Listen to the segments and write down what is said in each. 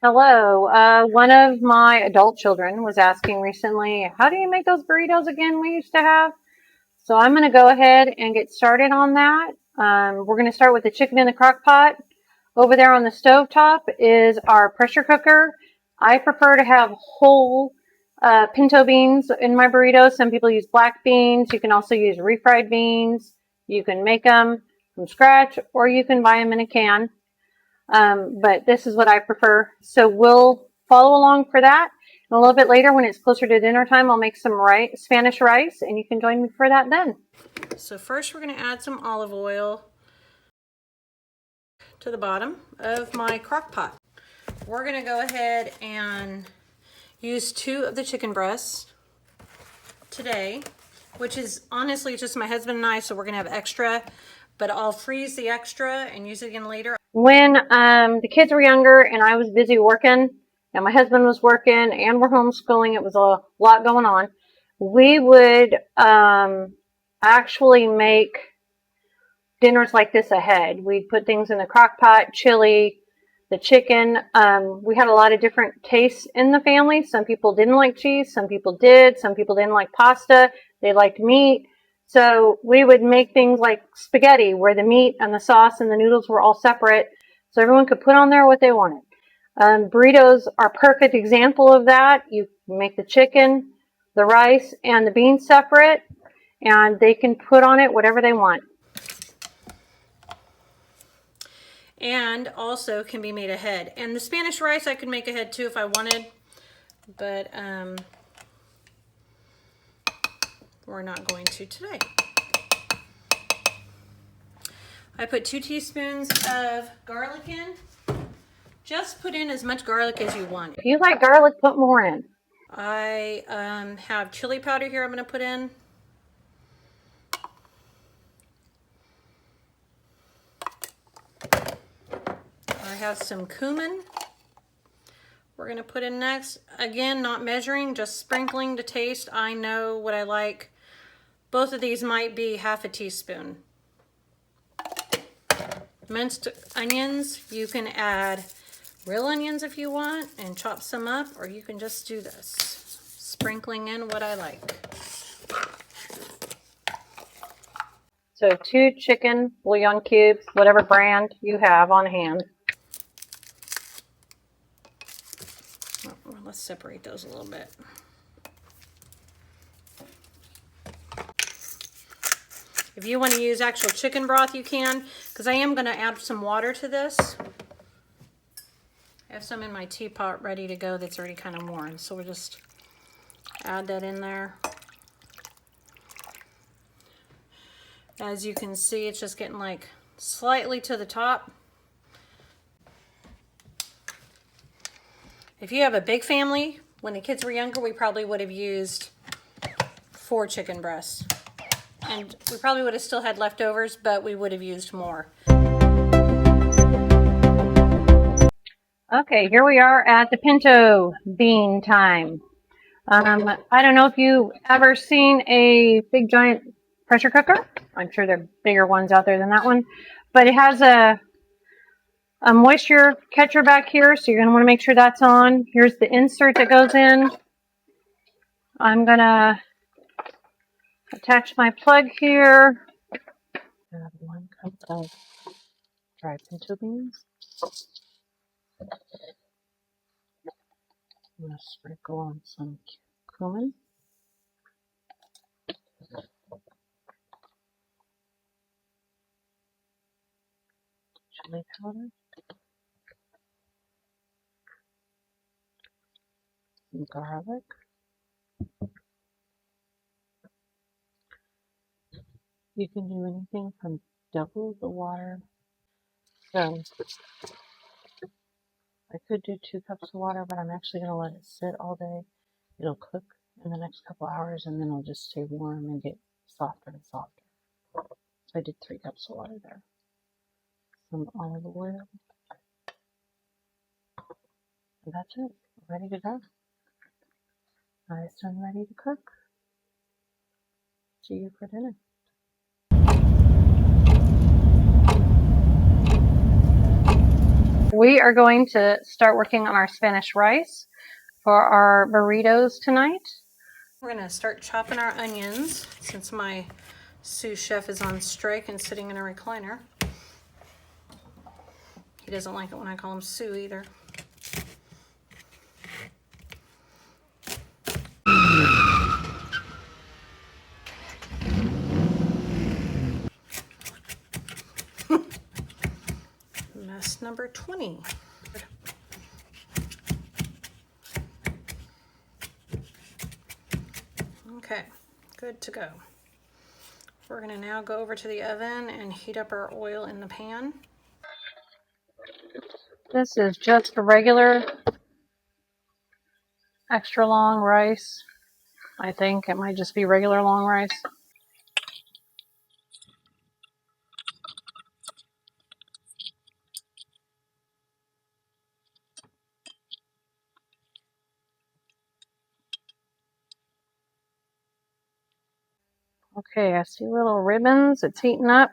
Hello. One of my adult children was asking recently, how do you make those burritos again we used to have? So I'm going to go ahead and get started on that. We're going to start with the chicken in the crock pot. Over there on the stove top is our pressure cooker. I prefer to have whole pinto beans in my burritos. Some people use black beans. You can also use refried beans. You can make them from scratch or you can buy them in a can. But this is what I prefer. So we'll follow along for that. And a little bit later, when it's closer to dinner time, I'll make some Spanish rice, and you can join me for that then. So first we're going to add some olive oil to the bottom of my crock pot. We're going to go ahead and use 2 of the chicken breasts today, which is honestly just my husband and I, so we're going to have extra, but I'll freeze the extra and use it again later. When the kids were younger and I was busy working and my husband was working and we're homeschooling, it was a lot going on, we would actually make dinners like this ahead. We'd put things in the crock pot, chili, the chicken. We had a lot of different tastes in the family. Some people didn't like cheese, some people did, some people didn't like pasta, they liked meat. So we would make things like spaghetti where the meat and the sauce and the noodles were all separate so everyone could put on there what they wanted. Burritos are a perfect example of that. You make the chicken, the rice, and the beans separate, and they can put on it whatever they want. And also can be made ahead. And the Spanish rice I could make ahead too if I wanted, but we're not going to today. I put 2 teaspoons of garlic in. Just put in as much garlic as you want. If you like garlic, put more in. I have chili powder here I'm going to put in. I have some cumin we're going to put in next. Again, not measuring, just sprinkling to taste. I know what I like. Both of these might be half a teaspoon. Minced onions, you can add real onions if you want and chop some up, or you can just do this. Sprinkling in what I like. So 2 chicken bouillon cubes, whatever brand you have on hand. Let's separate those a little bit. If you want to use actual chicken broth, you can, because I am going to add some water to this. I have some in my teapot ready to go that's already kind of warm, so we'll just add that in there. As you can see, it's just getting like slightly to the top. If you have a big family, when the kids were younger, we probably would have used 4 chicken breasts. And we probably would have still had leftovers, but we would have used more. Okay, here we are at the pinto bean time. I don't know if you've ever seen a big giant pressure cooker. I'm sure there are bigger ones out there than that one. But it has a moisture catcher back here, so you're going to want to make sure that's on. Here's the insert that goes in. I'm going to attach my plug here. Add 1 cup of dried pinto beans. I'm going to sprinkle on some cumin. Chili powder. Some garlic. You can do anything from double the water. So I could do 2 cups of water, but I'm actually going to let it sit all day. It'll cook in the next couple hours, and then it'll just stay warm and get softer and softer. So I did 3 cups of water there. Some olive oil. And that's it. Ready to go. Nice and ready to cook. See you for dinner. We are going to start working on our Spanish rice for our burritos tonight. We're going to start chopping our onions since my sous chef is on strike and sitting in a recliner. He doesn't like it when I call him Sue either. Mess number 20. Okay, good to go. We're going to now go over to the oven and heat up our oil in the pan. This is just a regular extra long rice. I think it might just be regular long rice. Okay, I see little ribbons. It's heating up.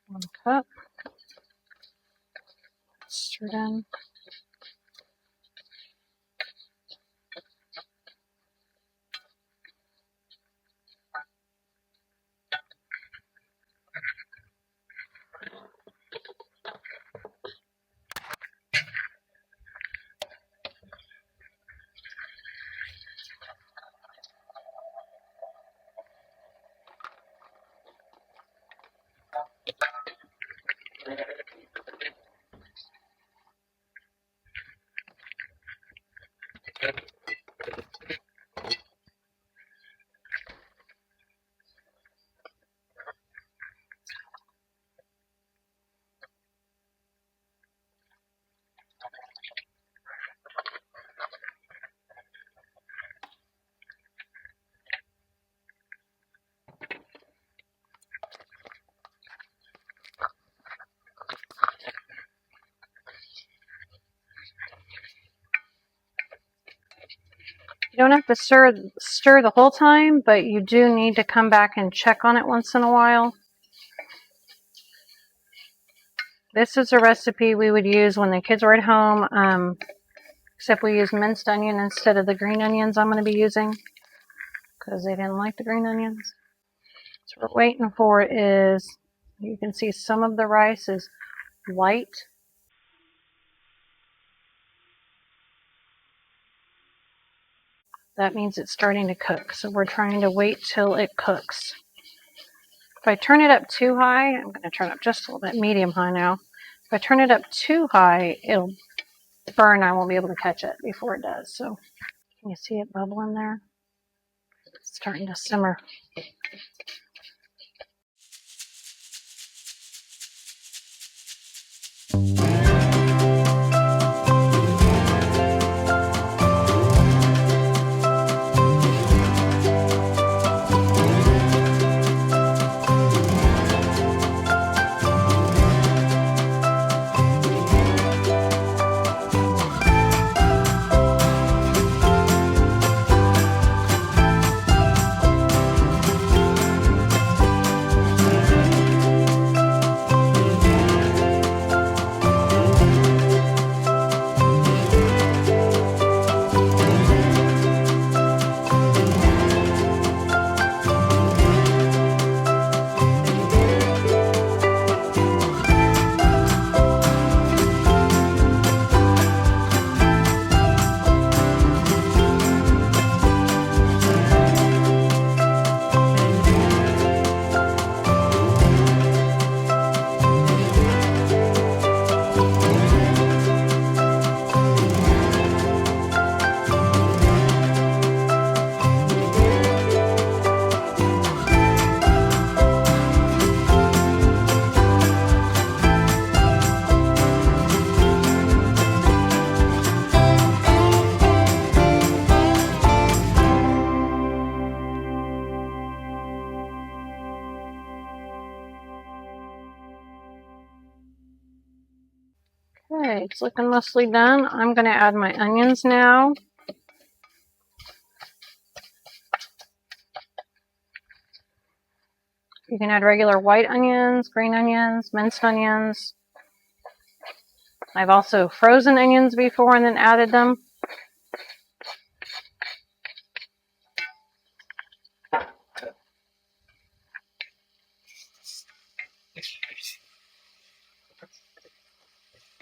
One cup. Stir it in. You don't have to stir the whole time, but you do need to come back and check on it once in a while. This is a recipe we would use when the kids were at home, except we use minced onion instead of the green onions I'm going to be using because they didn't like the green onions. So what we're waiting for is, you can see some of the rice is white. That means it's starting to cook. So we're trying to wait till it cooks. If I turn it up too high, I'm going to turn it up just a little bit, medium high now. If I turn it up too high, it'll burn. I won't be able to catch it before it does. So can you see it bubbling there? It's starting to simmer. Okay, it's looking mostly done. I'm going to add my onions now. You can add regular white onions, green onions, minced onions. I've also frozen onions before and then added them.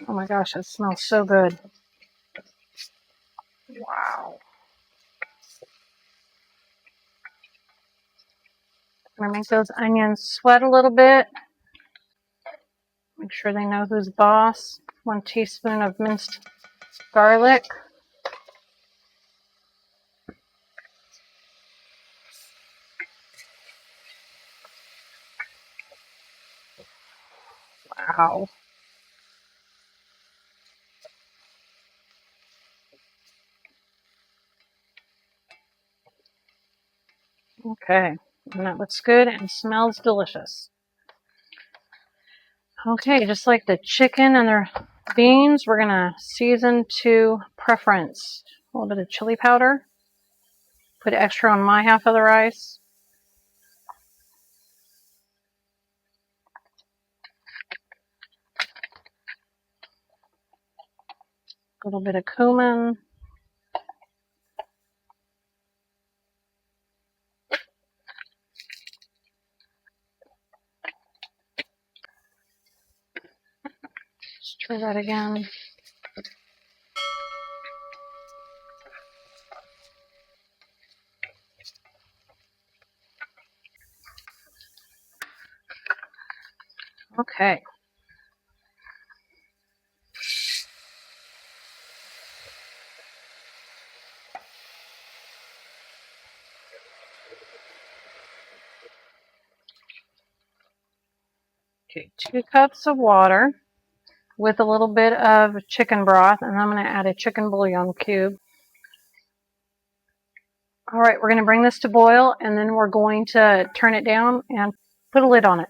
Oh my gosh, that smells so good. Wow. I'm gonna make those onions sweat a little bit. Make sure they know who's boss. 1 teaspoon of minced garlic. Wow. Okay, and that looks good and smells delicious. Okay, just like the chicken and their beans, we're gonna season to preference. A little bit of chili powder. Put extra on my half of the rice. A little bit of cumin. Stir that again. Okay. Okay, 2 cups of water with a little bit of chicken broth, and I'm going to add a chicken bouillon cube. All right, we're going to bring this to boil, and then we're going to turn it down and put a lid on it.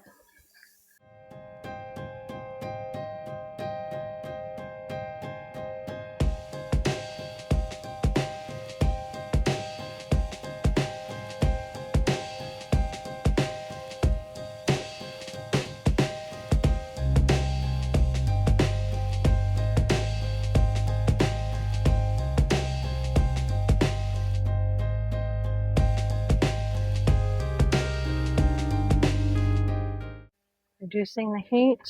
Reducing the heat,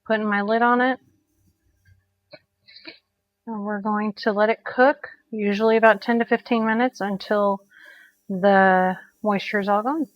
putting my lid on it, and we're going to let it cook, usually about 10 to 15 minutes until the moisture is all gone.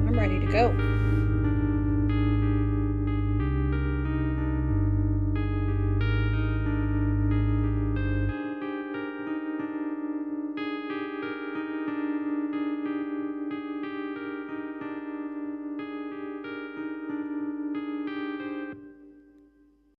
Ready to go.